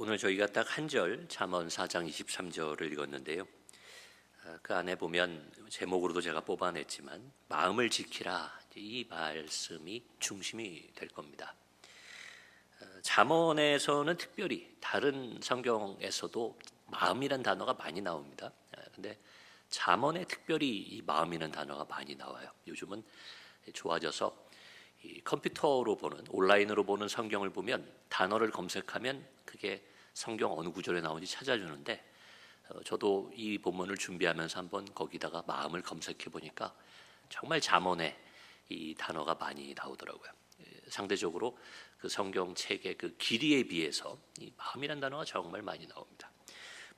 오늘 저희가 딱 한 절 잠언 4장 23절을 읽었는데요. 그 안에 보면 제목으로도 제가 뽑아냈지만 마음을 지키라, 이 말씀이 중심이 될 겁니다. 잠언에서는 특별히 다른 성경에서도 마음이란 단어가 많이 나옵니다. 근데 잠언에 특별히 이 마음이라는 단어가 많이 나와요. 요즘은 좋아져서 이 컴퓨터로 보는, 온라인으로 보는 성경을 보면 단어를 검색하면 그게 성경 어느 구절에 나오는지 찾아주는데, 저도 이 본문을 준비하면서 한번 거기다가 마음을 검색해 보니까 정말 잠언에 이 단어가 많이 나오더라고요. 상대적으로 그 성경책의 그 길이에 비해서 이 마음이라는 단어가 정말 많이 나옵니다.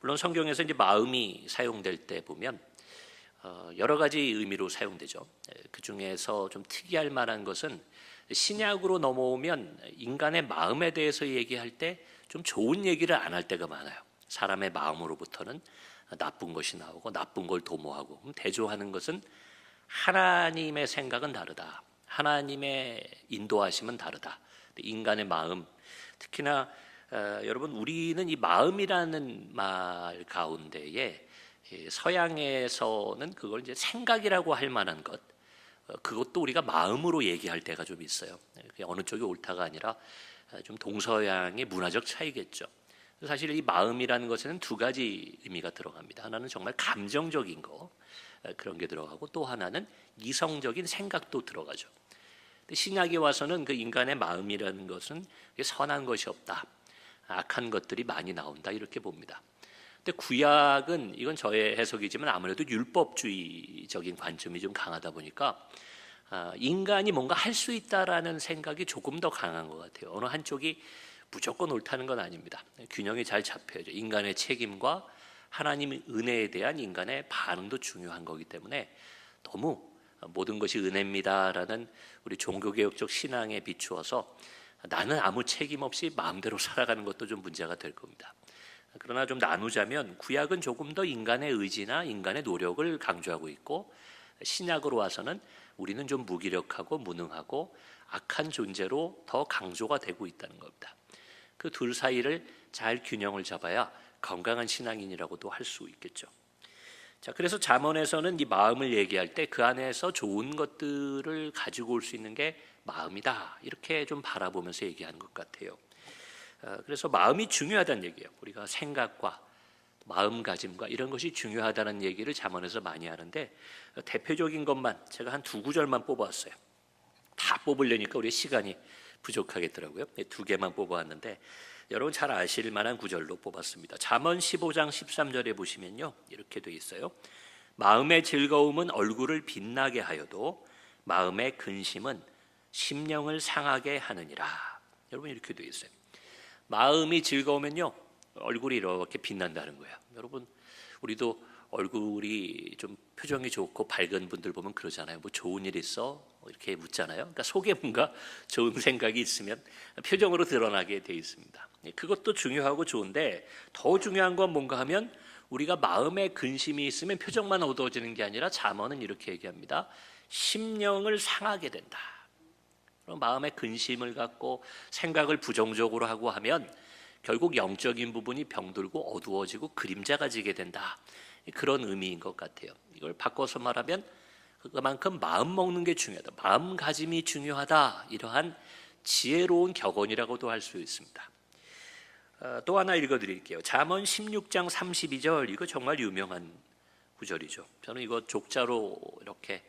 물론 성경에서 이제 마음이 사용될 때 보면 여러 가지 의미로 사용되죠. 그 중에서 좀 특이할 만한 것은 신약으로 넘어오면 인간의 마음에 대해서 얘기할 때 좀 좋은 얘기를 안 할 때가 많아요. 사람의 마음으로부터는 나쁜 것이 나오고 나쁜 걸 도모하고, 대조하는 것은 하나님의 생각은 다르다, 하나님의 인도하심은 다르다. 인간의 마음, 특히나 여러분, 우리는 이 마음이라는 말 가운데에 서양에서는 그걸 이제 생각이라고 할 만한 것, 그것도 우리가 마음으로 얘기할 때가 좀 있어요. 어느 쪽이 옳다가 아니라 좀 동서양의 문화적 차이겠죠. 사실 이 마음이라는 것에는 두 가지 의미가 들어갑니다. 하나는 정말 감정적인 거, 그런 게 들어가고, 또 하나는 이성적인 생각도 들어가죠. 신약에 와서는 그 인간의 마음이라는 것은 선한 것이 없다, 악한 것들이 많이 나온다, 이렇게 봅니다. 근데 구약은, 이건 저의 해석이지만 아무래도 율법주의적인 관점이 좀 강하다 보니까 인간이 뭔가 할 수 있다라는 생각이 조금 더 강한 것 같아요. 어느 한쪽이 무조건 옳다는 건 아닙니다. 균형이 잘 잡혀야죠. 인간의 책임과 하나님의 은혜에 대한 인간의 반응도 중요한 거기 때문에 너무 모든 것이 은혜입니다라는 우리 종교개혁적 신앙에 비추어서 나는 아무 책임 없이 마음대로 살아가는 것도 좀 문제가 될 겁니다. 그러나 좀 나누자면 구약은 조금 더 인간의 의지나 인간의 노력을 강조하고 있고, 신약으로 와서는 우리는 좀 무기력하고 무능하고 악한 존재로 더 강조가 되고 있다는 겁니다. 그 둘 사이를 잘 균형을 잡아야 건강한 신앙인이라고도 할 수 있겠죠. 자, 그래서 잠언에서는 이 마음을 얘기할 때 그 안에서 좋은 것들을 가지고 올 수 있는 게 마음이다, 이렇게 좀 바라보면서 얘기하는 것 같아요. 그래서 마음이 중요하다는 얘기예요. 우리가 생각과 마음가짐과 이런 것이 중요하다는 얘기를 잠언에서 많이 하는데, 대표적인 것만 제가 한 두 구절만 뽑아왔어요. 다 뽑으려니까 우리 시간이 부족하겠더라고요. 두 개만 뽑아왔는데 여러분 잘 아실 만한 구절로 뽑았습니다. 잠언 15장 13절에 보시면요, 이렇게 돼 있어요. 마음의 즐거움은 얼굴을 빛나게 하여도 마음의 근심은 심령을 상하게 하느니라. 여러분, 이렇게 돼 있어요. 마음이 즐거우면요, 얼굴이 이렇게 빛난다는 거예요. 여러분, 우리도 얼굴이 좀 표정이 좋고 밝은 분들 보면 그러잖아요. 뭐 좋은 일 있어? 이렇게 묻잖아요. 그러니까 속에 뭔가 좋은 생각이 있으면 표정으로 드러나게 돼 있습니다. 그것도 중요하고 좋은데, 더 중요한 건 뭔가 하면 우리가 마음에 근심이 있으면 표정만 어두워지는 게 아니라 잠언은 이렇게 얘기합니다. 심령을 상하게 된다. 그럼 마음에 근심을 갖고 생각을 부정적으로 하고 하면 결국 영적인 부분이 병들고 어두워지고 그림자가 지게 된다, 그런 의미인 것 같아요. 이걸 바꿔서 말하면 그만큼 마음 먹는 게 중요하다, 마음가짐이 중요하다, 이러한 지혜로운 격언이라고도 할 수 있습니다. 또 하나 읽어드릴게요. 잠언 16장 32절, 이거 정말 유명한 구절이죠. 저는 이거 족자로 이렇게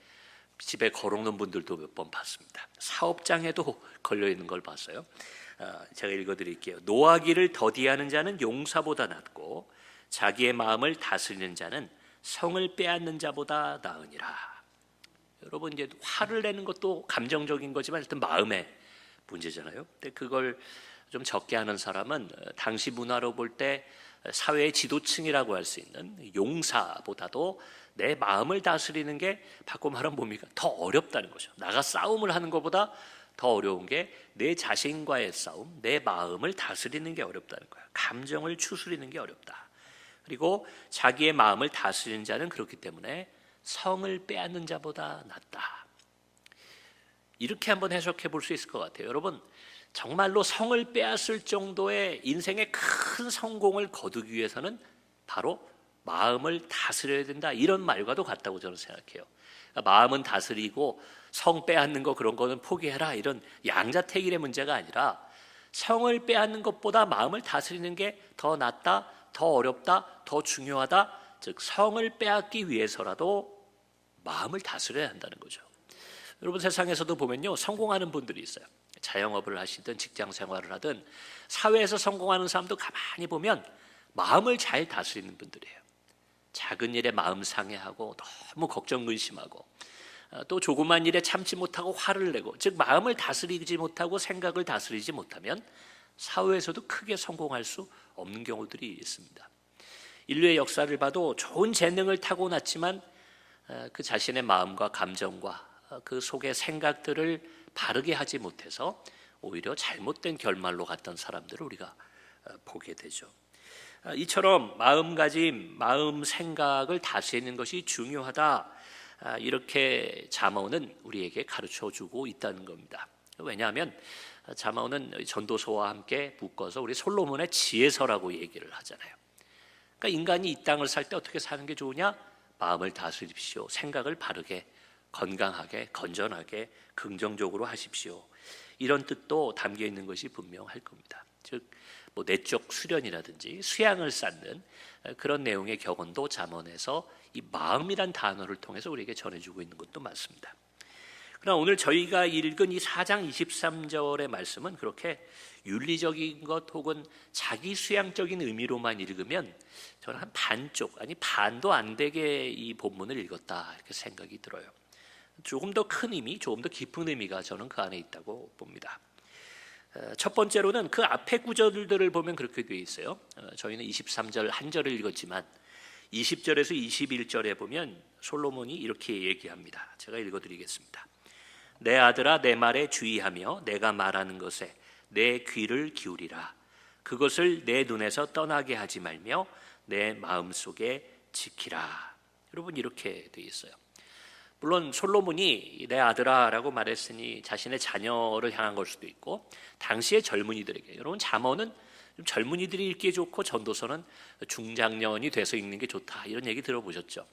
집에 걸어놓는 분들도 몇 번 봤습니다. 사업장에도 걸려있는 걸 봤어요. 제가 읽어드릴게요. 노하기를 더디하는 자는 용사보다 낫고 자기의 마음을 다스리는 자는 성을 빼앗는 자보다 나으니라. 여러분, 이제 화를 내는 것도 감정적인 거지만 일단 마음의 문제잖아요. 근데 그걸 좀 적게 하는 사람은 당시 문화로 볼 때 사회의 지도층이라고 할 수 있는 용사보다도 내 마음을 다스리는 게, 바꿔 말하면 뭡니까? 더 어렵다는 거죠. 나가 싸움을 하는 것보다 더 어려운 게 내 자신과의 싸움, 내 마음을 다스리는 게 어렵다는 거예요. 감정을 추스리는 게 어렵다. 그리고 자기의 마음을 다스리는 자는 그렇기 때문에 성을 빼앗는 자보다 낫다. 이렇게 한번 해석해 볼 수 있을 것 같아요. 여러분, 정말로 성을 빼앗을 정도의 인생의 큰 성공을 거두기 위해서는 바로 마음을 다스려야 된다, 이런 말과도 같다고 저는 생각해요. 그러니까 마음은 다스리고 성 빼앗는 거 그런 거는 포기해라, 이런 양자택일의 문제가 아니라 성을 빼앗는 것보다 마음을 다스리는 게 더 낫다, 더 어렵다, 더 중요하다. 즉 성을 빼앗기 위해서라도 마음을 다스려야 한다는 거죠. 여러분, 세상에서도 보면요, 성공하는 분들이 있어요. 자영업을 하시든 직장 생활을 하든 사회에서 성공하는 사람도 가만히 보면 마음을 잘 다스리는 분들이에요. 작은 일에 마음 상해하고 너무 걱정 근심하고 또 조그만 일에 참지 못하고 화를 내고, 즉 마음을 다스리지 못하고 생각을 다스리지 못하면 사회에서도 크게 성공할 수 없는 경우들이 있습니다. 인류의 역사를 봐도 좋은 재능을 타고났지만 그 자신의 마음과 감정과 그 속의 생각들을 바르게 하지 못해서 오히려 잘못된 결말로 갔던 사람들을 우리가 보게 되죠. 이처럼 마음가짐, 마음 생각을 다스리는 것이 중요하다, 이렇게 잠언은 우리에게 가르쳐주고 있다는 겁니다. 왜냐하면 잠언은 전도서와 함께 묶어서 우리 솔로몬의 지혜서라고 얘기를 하잖아요. 그러니까 인간이 이 땅을 살 때 어떻게 사는 게 좋으냐? 마음을 다스리십시오. 생각을 바르게, 건강하게, 건전하게, 긍정적으로 하십시오. 이런 뜻도 담겨 있는 것이 분명할 겁니다. 즉 뭐 내적 수련이라든지 수양을 쌓는 그런 내용의 격언도 잠언에서 이 마음이란 단어를 통해서 우리에게 전해주고 있는 것도 맞습니다. 그러나 오늘 저희가 읽은 이 4장 23절의 말씀은 그렇게 윤리적인 것 혹은 자기 수양적인 의미로만 읽으면 저는 한 반쪽, 아니 반도 안 되게 이 본문을 읽었다, 이렇게 생각이 들어요. 조금 더 큰 의미, 조금 더 깊은 의미가 저는 그 안에 있다고 봅니다. 첫 번째로는 그 앞에 구절들을 보면 그렇게 되어 있어요. 저희는 23절 한 절을 읽었지만 20절에서 21절에 보면 솔로몬이 이렇게 얘기합니다. 제가 읽어드리겠습니다. 내 아들아, 내 말에 주의하며 내가 말하는 것에 내 귀를 기울이라. 그것을 내 눈에서 떠나게 하지 말며 내 마음속에 지키라. 여러분, 이렇게 되어 있어요. 물론 솔로몬이 내 아들아라고 말했으니 자신의 자녀를 향한 걸 수도 있고, 당시의 젊은이들에게, 여러분 잠언은 젊은이들이 읽기에 좋고 전도서는 중장년이 돼서 읽는 게 좋다, 이런 얘기 들어보셨죠?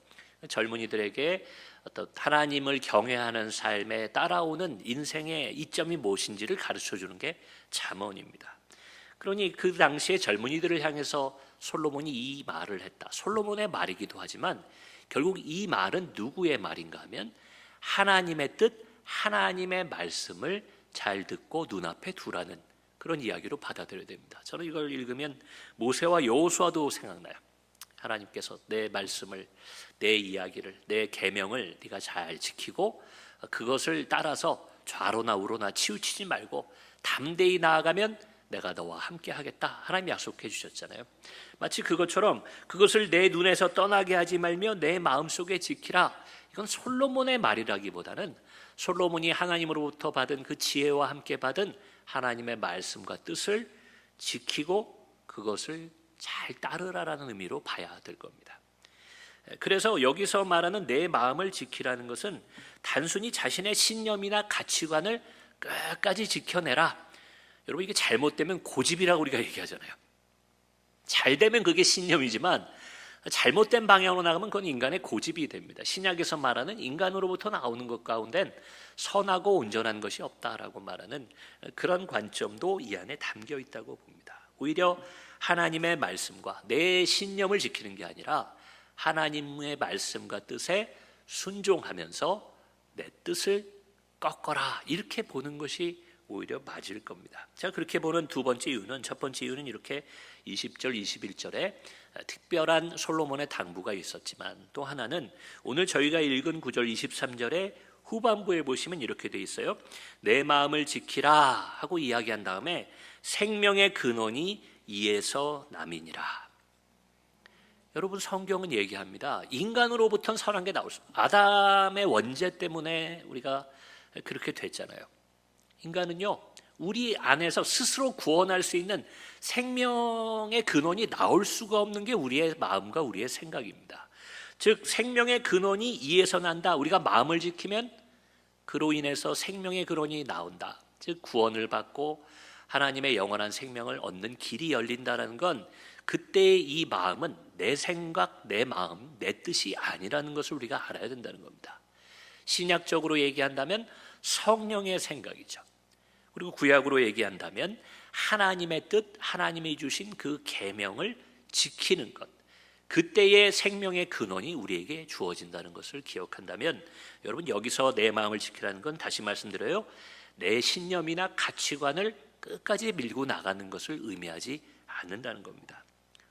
젊은이들에게 어떤 하나님을 경외하는 삶에 따라오는 인생의 이점이 무엇인지를 가르쳐주는 게 잠언입니다. 그러니 그 당시의 젊은이들을 향해서 솔로몬이 이 말을 했다. 솔로몬의 말이기도 하지만 결국 이 말은 누구의 말인가 하면 하나님의 뜻, 하나님의 말씀을 잘 듣고 눈앞에 두라는 그런 이야기로 받아들여야 됩니다. 저는 이걸 읽으면 모세와 여호수아도 생각나요. 하나님께서 내 말씀을, 내 이야기를, 내 계명을 네가 잘 지키고 그것을 따라서 좌로나 우로나 치우치지 말고 담대히 나아가면 내가 너와 함께 하겠다, 하나님 약속해 주셨잖아요. 마치 그것처럼 그것을 내 눈에서 떠나게 하지 말며 내 마음속에 지키라. 이건 솔로몬의 말이라기보다는 솔로몬이 하나님으로부터 받은 그 지혜와 함께 받은 하나님의 말씀과 뜻을 지키고 그것을 잘 따르라라는 의미로 봐야 될 겁니다. 그래서 여기서 말하는 내 마음을 지키라는 것은 단순히 자신의 신념이나 가치관을 끝까지 지켜내라. 여러분, 이게 잘못되면 고집이라고 우리가 얘기하잖아요. 잘 되면 그게 신념이지만 잘못된 방향으로 나가면 그건 인간의 고집이 됩니다. 신약에서 말하는 인간으로부터 나오는 것 가운데는 선하고 온전한 것이 없다라고 말하는 그런 관점도 이 안에 담겨 있다고 봅니다. 오히려 하나님의 말씀과 내 신념을 지키는 게 아니라 하나님의 말씀과 뜻에 순종하면서 내 뜻을 꺾어라, 이렇게 보는 것이 오히려 맞을 겁니다. 제가 그렇게 보는 두 번째 이유는, 첫 번째 이유는 이렇게 20절, 21절에 특별한 솔로몬의 당부가 있었지만, 또 하나는 오늘 저희가 읽은 9절, 23절에 후반부에 보시면 이렇게 돼 있어요. 내 마음을 지키라 하고 이야기한 다음에 생명의 근원이 이에서 남이니라. 여러분, 성경은 얘기합니다. 인간으로부터는 선한 게 나올 수 없어요. 아담의 원죄 때문에 우리가 그렇게 됐잖아요. 인간은요, 우리 안에서 스스로 구원할 수 있는 생명의 근원이 나올 수가 없는 게 우리의 마음과 우리의 생각입니다. 즉 생명의 근원이 이에서 난다. 우리가 마음을 지키면 그로 인해서 생명의 근원이 나온다. 즉 구원을 받고 하나님의 영원한 생명을 얻는 길이 열린다는 건 그때의 이 마음은 내 생각, 내 마음, 내 뜻이 아니라는 것을 우리가 알아야 된다는 겁니다. 신약적으로 얘기한다면 성령의 생각이죠. 그리고 구약으로 얘기한다면 하나님의 뜻, 하나님이 주신 그 계명을 지키는 것, 그때의 생명의 근원이 우리에게 주어진다는 것을 기억한다면, 여러분 여기서 내 마음을 지키라는 건 다시 말씀드려요, 내 신념이나 가치관을 끝까지 밀고 나가는 것을 의미하지 않는다는 겁니다.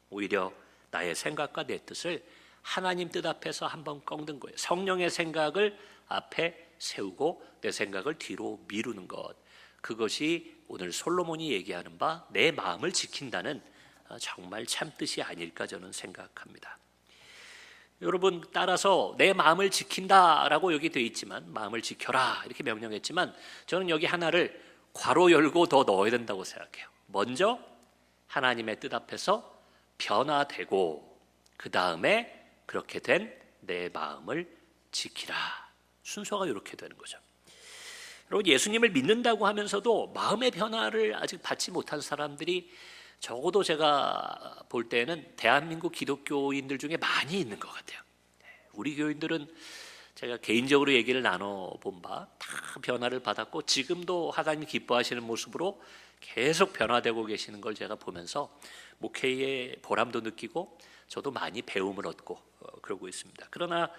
오히려 나의 생각과 내 뜻을 하나님 뜻 앞에서 한번 꺾는 거예요. 성령의 생각을 앞에 세우고 내 생각을 뒤로 미루는 것, 그것이 오늘 솔로몬이 얘기하는 바 내 마음을 지킨다는 정말 참 뜻이 아닐까 저는 생각합니다. 여러분, 따라서 내 마음을 지킨다라고 여기 되어 있지만, 마음을 지켜라 이렇게 명령했지만, 저는 여기 하나를 괄호 열고 더 넣어야 된다고 생각해요. 먼저 하나님의 뜻 앞에서 변화되고, 그 다음에 그렇게 된 내 마음을 지키라. 순서가 이렇게 되는 거죠. 여러분, 예수님을 믿는다고 하면서도 마음의 변화를 아직 받지 못한 사람들이 적어도 제가 볼 때는 대한민국 기독교인들 중에 많이 있는 것 같아요. 우리 교인들은 제가 개인적으로 얘기를 나눠본 바 다 변화를 받았고, 지금도 하나님 기뻐하시는 모습으로 계속 변화되고 계시는 걸 제가 보면서 목회의 보람도 느끼고 저도 많이 배움을 얻고 그러고 있습니다. 그러나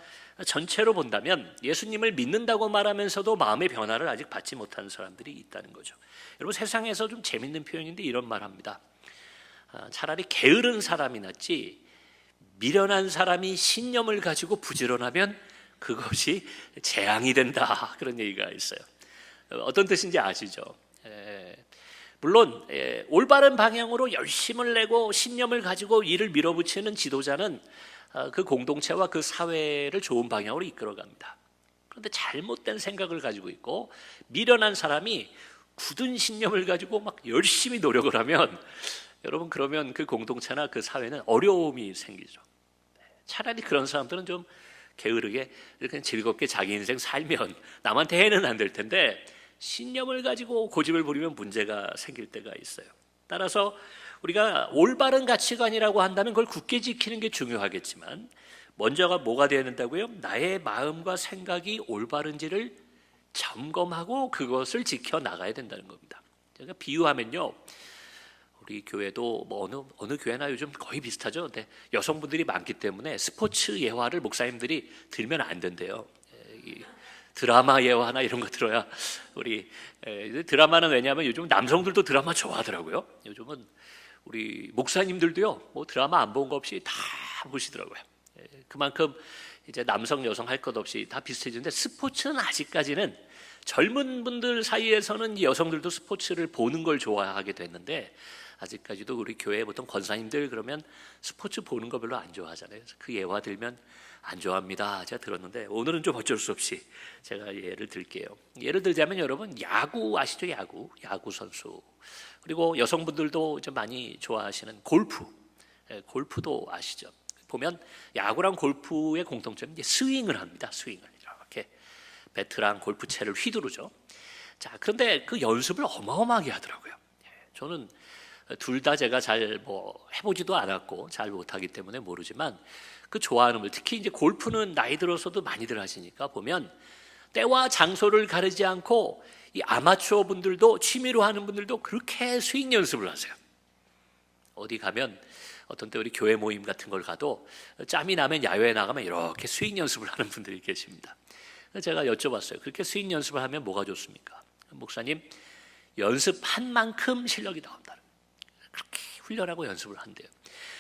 전체로 본다면 예수님을 믿는다고 말하면서도 마음의 변화를 아직 받지 못하는 사람들이 있다는 거죠. 여러분, 세상에서 좀 재밌는 표현인데 이런 말 합니다. 차라리 게으른 사람이 낫지 미련한 사람이 신념을 가지고 부지런하면 그것이 재앙이 된다, 그런 얘기가 있어요. 어떤 뜻인지 아시죠? 물론 올바른 방향으로 열심을 내고 신념을 가지고 일을 밀어붙이는 지도자는 그 공동체와 그 사회를 좋은 방향으로 이끌어갑니다. 그런데 잘못된 생각을 가지고 있고 미련한 사람이 굳은 신념을 가지고 막 열심히 노력을 하면, 여러분, 그러면 그 공동체나 그 사회는 어려움이 생기죠. 차라리 그런 사람들은 좀 게으르게 이렇게 즐겁게 자기 인생 살면 남한테 해는 안 될 텐데, 신념을 가지고 고집을 부리면 문제가 생길 때가 있어요. 따라서 우리가 올바른 가치관이라고 한다면 그걸 굳게 지키는 게 중요하겠지만, 먼저가 뭐가 되어야 된다고요? 나의 마음과 생각이 올바른지를 점검하고 그것을 지켜나가야 된다는 겁니다. 제가 비유하면요, 우리 교회도 뭐 어느 교회나 요즘 거의 비슷하죠. 근데 여성분들이 많기 때문에 스포츠 예화를 목사님들이 들면 안 된대요. 드라마 예화나 이런 거 들어야 우리 드라마는, 왜냐하면 요즘 남성들도 드라마 좋아하더라고요. 요즘은 우리 목사님들도요, 뭐 드라마 안 본 거 없이 다 보시더라고요. 그만큼 이제 남성 여성 할 것 없이 다 비슷해지는데, 스포츠는 아직까지는 젊은 분들 사이에서는 여성들도 스포츠를 보는 걸 좋아하게 됐는데, 아직까지도 우리 교회 보통 권사님들 그러면 스포츠 보는 거 별로 안 좋아하잖아요. 그래서 그 예화 들면 안 좋아합니다. 제가 들었는데 오늘은 좀 어쩔 수 없이 제가 예를 들게요. 예를 들자면, 여러분, 야구 아시죠? 야구 선수. 그리고 여성분들도 좀 많이 좋아하시는 골프. 골프도 아시죠? 보면 야구랑 골프의 공통점은 이제 스윙을 합니다. 스윙을 이렇게 배트랑 골프채를 휘두르죠. 자, 그런데 그 연습을 어마어마하게 하더라고요. 저는 둘 다 제가 잘 해보지도 않았고 잘 못하기 때문에 모르지만, 그 좋아하는 분, 특히 이제 골프는 나이 들어서도 많이들 하시니까 보면 때와 장소를 가리지 않고 이 아마추어 분들도, 취미로 하는 분들도 그렇게 스윙 연습을 하세요. 어디 가면, 어떤 때 우리 교회 모임 같은 걸 가도 짬이 나면 야외에 나가면 이렇게 스윙 연습을 하는 분들이 계십니다. 제가 여쭤봤어요. 그렇게 스윙 연습을 하면 뭐가 좋습니까? 목사님, 연습한 만큼 실력이 나온다. 그렇게 훈련하고 연습을 한대요.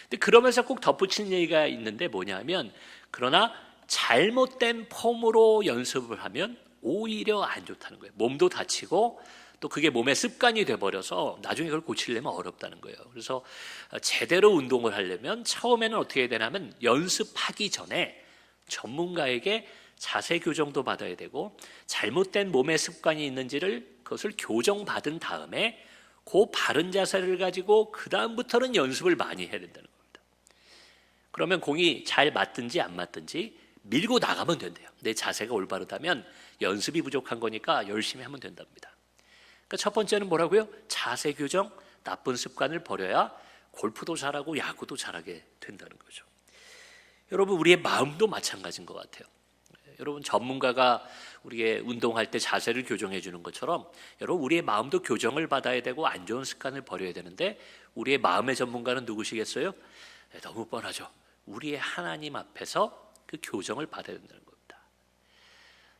근데 그러면서 꼭 덧붙이는 얘기가 있는데 뭐냐면, 그러나 잘못된 폼으로 연습을 하면 오히려 안 좋다는 거예요. 몸도 다치고 또 그게 몸의 습관이 돼버려서 나중에 그걸 고치려면 어렵다는 거예요. 그래서 제대로 운동을 하려면 처음에는 어떻게 해야 되냐면, 연습하기 전에 전문가에게 자세 교정도 받아야 되고, 잘못된 몸의 습관이 있는지를 그것을 교정받은 다음에 그 바른 자세를 가지고 그 다음부터는 연습을 많이 해야 된다는 겁니다. 그러면 공이 잘 맞든지 안 맞든지 밀고 나가면 된대요. 내 자세가 올바르다면 연습이 부족한 거니까 열심히 하면 된답니다. 그러니까 첫 번째는 뭐라고요? 자세 교정, 나쁜 습관을 버려야 골프도 잘하고 야구도 잘하게 된다는 거죠. 여러분, 우리의 마음도 마찬가지인 것 같아요. 여러분, 전문가가 우리의 운동할 때 자세를 교정해 주는 것처럼 여러분, 우리의 마음도 교정을 받아야 되고 안 좋은 습관을 버려야 되는데, 우리의 마음의 전문가는 누구시겠어요? 너무 뻔하죠. 우리의 하나님 앞에서 그 교정을 받아야 된다는 겁니다.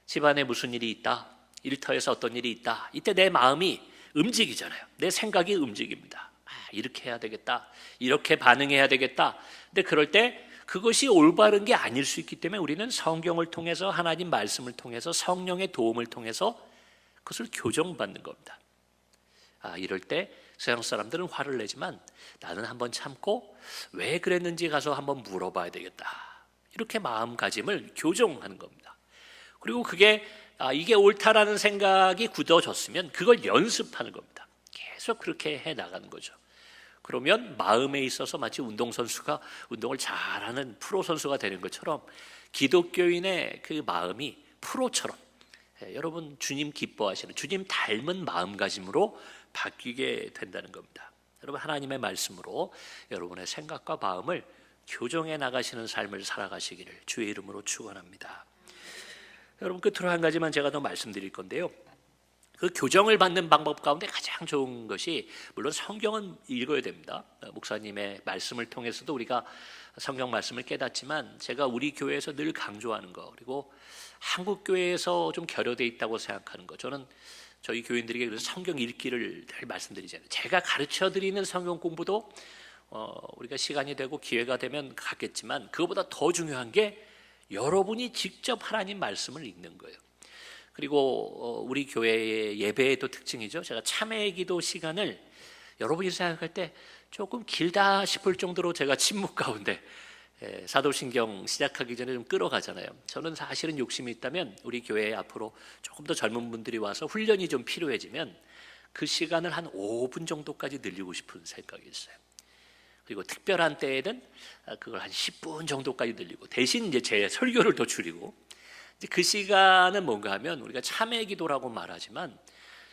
집안에 무슨 일이 있다, 일터에서 어떤 일이 있다, 이때 내 마음이 움직이잖아요. 내 생각이 움직입니다. 이렇게 해야 되겠다, 이렇게 반응해야 되겠다. 근데 그럴 때 그것이 올바른 게 아닐 수 있기 때문에 우리는 성경을 통해서, 하나님 말씀을 통해서, 성령의 도움을 통해서 그것을 교정받는 겁니다. 이럴 때 세상 사람들은 화를 내지만 나는 한번 참고 왜 그랬는지 가서 한번 물어봐야 되겠다, 이렇게 마음가짐을 교정하는 겁니다. 그리고 그게 이게 옳다라는 생각이 굳어졌으면 그걸 연습하는 겁니다. 계속 그렇게 해 나가는 거죠. 그러면 마음에 있어서 마치 운동선수가 운동을 잘하는 프로 선수가 되는 것처럼 기독교인의 그 마음이 프로처럼, 여러분, 주님 기뻐하시는, 주님 닮은 마음가짐으로 바뀌게 된다는 겁니다. 여러분, 하나님의 말씀으로 여러분의 생각과 마음을 교정해 나가시는 삶을 살아가시기를 주의 이름으로 축원합니다. 여러분, 끝으로 한 가지만 제가 더 말씀드릴 건데요. 그 교정을 받는 방법 가운데 가장 좋은 것이, 물론 성경은 읽어야 됩니다. 목사님의 말씀을 통해서도 우리가 성경 말씀을 깨닫지만, 제가 우리 교회에서 늘 강조하는 거, 그리고 한국 교회에서 좀 결여되어 있다고 생각하는 거, 저는 저희 교인들에게 그래서 성경 읽기를 늘 말씀드리잖아요. 제가 가르쳐드리는 성경 공부도 우리가 시간이 되고 기회가 되면 갖겠지만, 그거보다 더 중요한 게 여러분이 직접 하나님 말씀을 읽는 거예요. 그리고 우리 교회의 예배의 또 특징이죠. 제가 참회 기도 시간을 여러분이 생각할 때 조금 길다 싶을 정도로 제가 침묵 가운데, 사도신경 시작하기 전에 좀 끌어가잖아요. 저는 사실은 욕심이 있다면 우리 교회에 앞으로 조금 더 젊은 분들이 와서 훈련이 좀 필요해지면 그 시간을 한 5분 정도까지 늘리고 싶은 생각이 있어요. 그리고 특별한 때에는 그걸 한 10분 정도까지 늘리고, 대신 이제 제 설교를 더 줄이고, 그 시간은 뭔가 하면 우리가 참회 기도라고 말하지만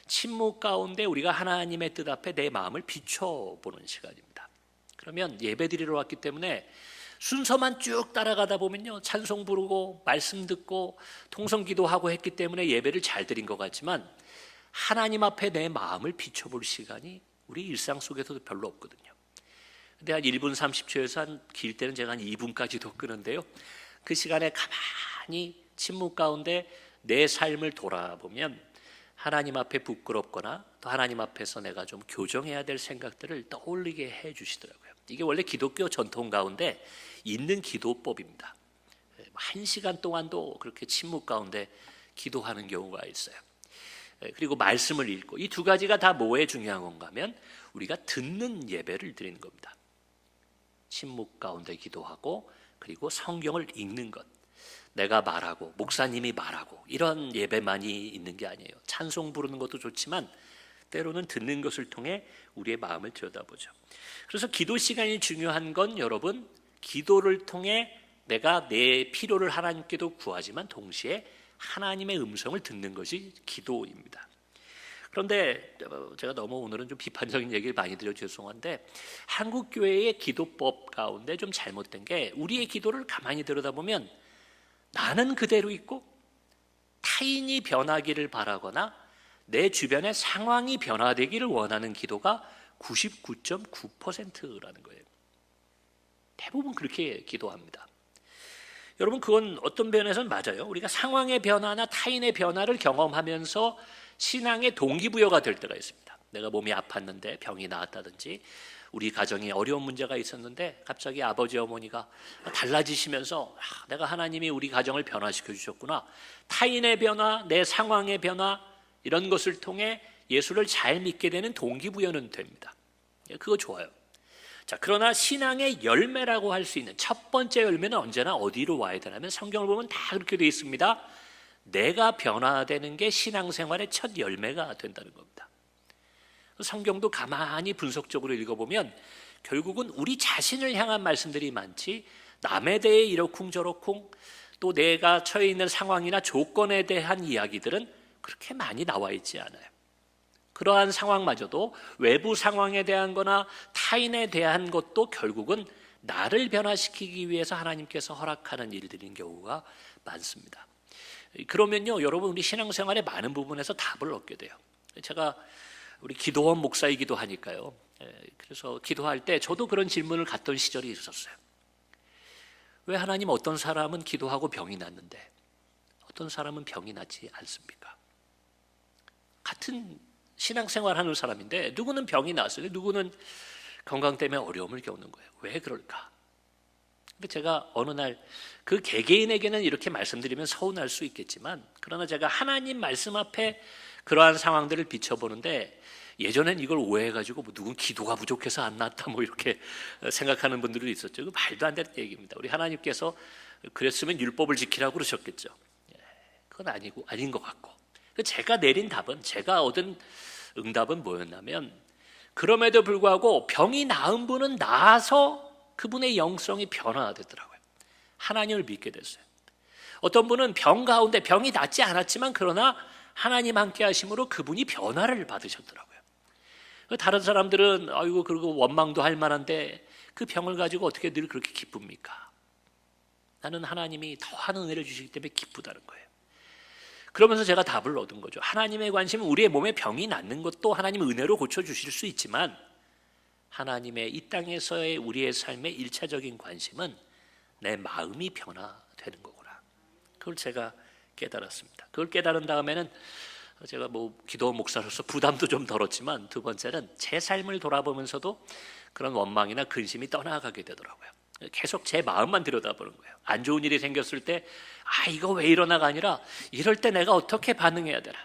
침묵 가운데 우리가 하나님의 뜻 앞에 내 마음을 비춰보는 시간입니다. 그러면 예배드리러 왔기 때문에 순서만 쭉 따라가다 보면요, 찬송 부르고 말씀 듣고 통성 기도하고 했기 때문에 예배를 잘 드린 것 같지만, 하나님 앞에 내 마음을 비춰볼 시간이 우리 일상 속에서도 별로 없거든요. 근데 한 1분 30초에서 한 길 때는 제가 한 2분까지도 끄는데요, 그 시간에 가만히 침묵 가운데 내 삶을 돌아보면 하나님 앞에 부끄럽거나 또 하나님 앞에서 내가 좀 교정해야 될 생각들을 떠올리게 해 주시더라고요. 이게 원래 기독교 전통 가운데 있는 기도법입니다. 1시간 동안도 그렇게 침묵 가운데 기도하는 경우가 있어요. 그리고 말씀을 읽고, 이 두 가지가 다 뭐에 중요한 건가 하면 우리가 듣는 예배를 드리는 겁니다. 침묵 가운데 기도하고, 그리고 성경을 읽는 것. 내가 말하고 목사님이 말하고 이런 예배만이 있는 게 아니에요. 찬송 부르는 것도 좋지만 때로는 듣는 것을 통해 우리의 마음을 들여다보죠. 그래서 기도 시간이 중요한 건, 여러분, 기도를 통해 내가 내 필요를 하나님께도 구하지만 동시에 하나님의 음성을 듣는 것이 기도입니다. 그런데 제가 너무 오늘은 좀 비판적인 얘기를 많이 드려 죄송한데, 한국 교회의 기도법 가운데 좀 잘못된 게, 우리의 기도를 가만히 들여다보면 나는 그대로 있고 타인이 변하기를 바라거나 내 주변의 상황이 변화되기를 원하는 기도가 99.9%라는 거예요. 대부분 그렇게 기도합니다. 여러분, 그건 어떤 면에서는 맞아요. 우리가 상황의 변화나 타인의 변화를 경험하면서 신앙의 동기부여가 될 때가 있습니다. 내가 몸이 아팠는데 병이 나았다든지, 우리 가정에 어려운 문제가 있었는데 갑자기 아버지 어머니가 달라지시면서 내가 하나님이 우리 가정을 변화시켜 주셨구나, 타인의 변화, 내 상황의 변화, 이런 것을 통해 예수를 잘 믿게 되는 동기부여는 됩니다. 그거 좋아요. 자, 그러나 신앙의 열매라고 할 수 있는 첫 번째 열매는 언제나 어디로 와야 되냐면, 성경을 보면 다 그렇게 되어 있습니다. 내가 변화되는 게 신앙생활의 첫 열매가 된다는 겁니다. 성경도 가만히 분석적으로 읽어보면 결국은 우리 자신을 향한 말씀들이 많지, 남에 대해 이러쿵저러쿵 또 내가 처해 있는 상황이나 조건에 대한 이야기들은 그렇게 많이 나와 있지 않아요. 그러한 상황마저도 외부 상황에 대한 거나 타인에 대한 것도 결국은 나를 변화시키기 위해서 하나님께서 허락하는 일들인 경우가 많습니다. 그러면요, 여러분, 우리 신앙생활의 많은 부분에서 답을 얻게 돼요. 제가 우리 기도원 목사이기도 하니까요. 그래서 기도할 때 저도 그런 질문을 갖던 시절이 있었어요. 왜 하나님 어떤 사람은 기도하고 병이 낫는데 어떤 사람은 병이 낫지 않습니까? 같은 신앙생활하는 사람인데 누구는 병이 났어요. 누구는 건강 때문에 어려움을 겪는 거예요. 왜 그럴까? 근데 제가 어느 날 그 개개인에게는 이렇게 말씀드리면 서운할 수 있겠지만, 그러나 제가 하나님 말씀 앞에 그러한 상황들을 비춰보는데, 예전엔 이걸 오해해가지고 뭐 누군 기도가 부족해서 안 났다 뭐 이렇게 생각하는 분들도 있었죠. 그 말도 안 되는 얘기입니다. 우리 하나님께서 그랬으면 율법을 지키라고 그러셨겠죠. 그건 아니고 아닌 것 같고, 제가 내린 답은, 제가 얻은 응답은 뭐였냐면, 그럼에도 불구하고 병이 나은 분은 나아서 그분의 영성이 변화되더라고요. 하나님을 믿게 됐어요. 어떤 분은 병 가운데 병이 낫지 않았지만 그러나 하나님 함께 하심으로 그분이 변화를 받으셨더라고요. 다른 사람들은 아이고 그리고 원망도 할 만한데 그 병을 가지고 어떻게 늘 그렇게 기쁩니까? 나는 하나님이 더한 은혜를 주시기 때문에 기쁘다는 거예요. 그러면서 제가 답을 얻은 거죠. 하나님의 관심은 우리의 몸에 병이 낫는 것도 하나님 은혜로 고쳐주실 수 있지만, 하나님의 이 땅에서의 우리의 삶의 일차적인 관심은 내 마음이 변화되는 거구나. 그걸 제가 깨달았습니다. 그걸 깨달은 다음에는 제가 뭐 기도 목사로서 부담도 좀 덜었지만, 두 번째는 제 삶을 돌아보면서도 그런 원망이나 근심이 떠나가게 되더라고요. 계속 제 마음만 들여다보는 거예요. 안 좋은 일이 생겼을 때 이거 왜 이러나가 아니라, 이럴 때 내가 어떻게 반응해야 되나,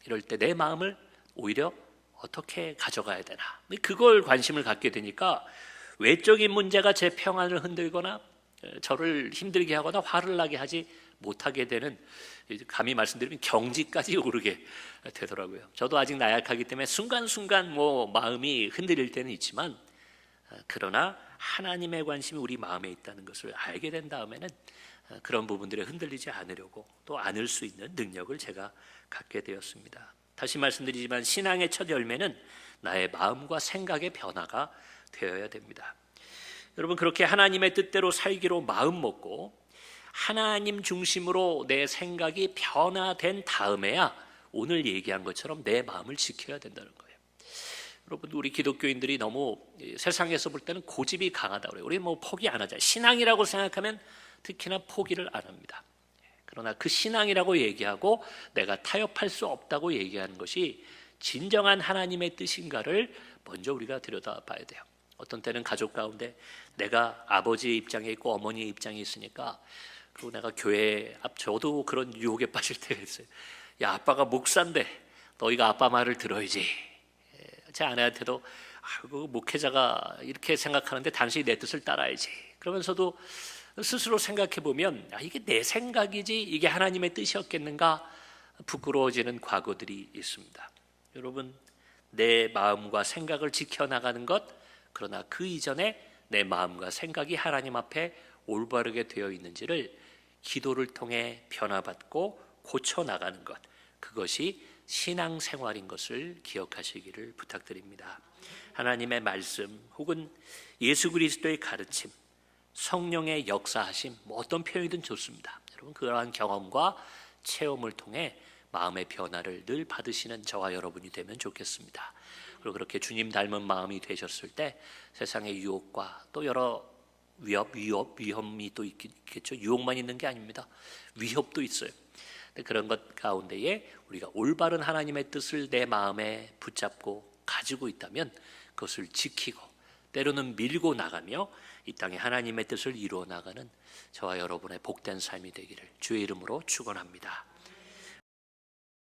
이럴 때 내 마음을 오히려 어떻게 가져가야 되나, 그걸 관심을 갖게 되니까 외적인 문제가 제 평안을 흔들거나 저를 힘들게 하거나 화를 나게 하지 못하게 되는, 감히 말씀드리면 경지까지 오르게 되더라고요. 저도 아직 나약하기 때문에 순간순간 뭐 마음이 흔들릴 때는 있지만, 그러나 하나님의 관심이 우리 마음에 있다는 것을 알게 된 다음에는 그런 부분들에 흔들리지 않으려고, 또 안을 수 있는 능력을 제가 갖게 되었습니다. 다시 말씀드리지만 신앙의 첫 열매는 나의 마음과 생각의 변화가 되어야 됩니다. 여러분, 그렇게 하나님의 뜻대로 살기로 마음 먹고 하나님 중심으로 내 생각이 변화된 다음에야 오늘 얘기한 것처럼 내 마음을 지켜야 된다는 거예요. 여러분, 우리 기독교인들이 너무 세상에서 볼 때는 고집이 강하다고 그래요. 우리 뭐 포기 안 하자. 신앙이라고 생각하면 특히나 포기를 안 합니다. 그러나 그 신앙이라고 얘기하고 내가 타협할 수 없다고 얘기하는 것이 진정한 하나님의 뜻인가를 먼저 우리가 들여다봐야 돼요. 어떤 때는 가족 가운데 내가 아버지의 입장에 있고 어머니의 입장에 있으니까, 그리고 내가 교회 저도 그런 유혹에 빠질 때가 있어요. 야, 아빠가 목사인데 너희가 아빠 말을 들어야지. 제 아내한테도 목회자가 이렇게 생각하는데 당신이 내 뜻을 따라야지. 그러면서도 스스로 생각해 보면 이게 내 생각이지 이게 하나님의 뜻이었겠는가 부끄러워지는 과거들이 있습니다. 여러분, 내 마음과 생각을 지켜나가는 것, 그러나 그 이전에 내 마음과 생각이 하나님 앞에 올바르게 되어 있는지를 기도를 통해 변화받고 고쳐나가는 것, 그것이 신앙생활인 것을 기억하시기를 부탁드립니다. 하나님의 말씀 혹은 예수 그리스도의 가르침, 성령의 역사하심, 어떤 표현이든 좋습니다. 여러분, 그러한 경험과 체험을 통해 마음의 변화를 늘 받으시는 저와 여러분이 되면 좋겠습니다. 그리고 그렇게 주님 닮은 마음이 되셨을 때 세상의 유혹과 또 여러 위험이 또 있겠죠. 유혹만 있는 게 아닙니다. 위협도 있어요. 그런 것 가운데에 우리가 올바른 하나님의 뜻을 내 마음에 붙잡고 가지고 있다면 그것을 지키고 때로는 밀고 나가며 이 땅에 하나님의 뜻을 이루어 나가는 저와 여러분의 복된 삶이 되기를 주의 이름으로 축원합니다.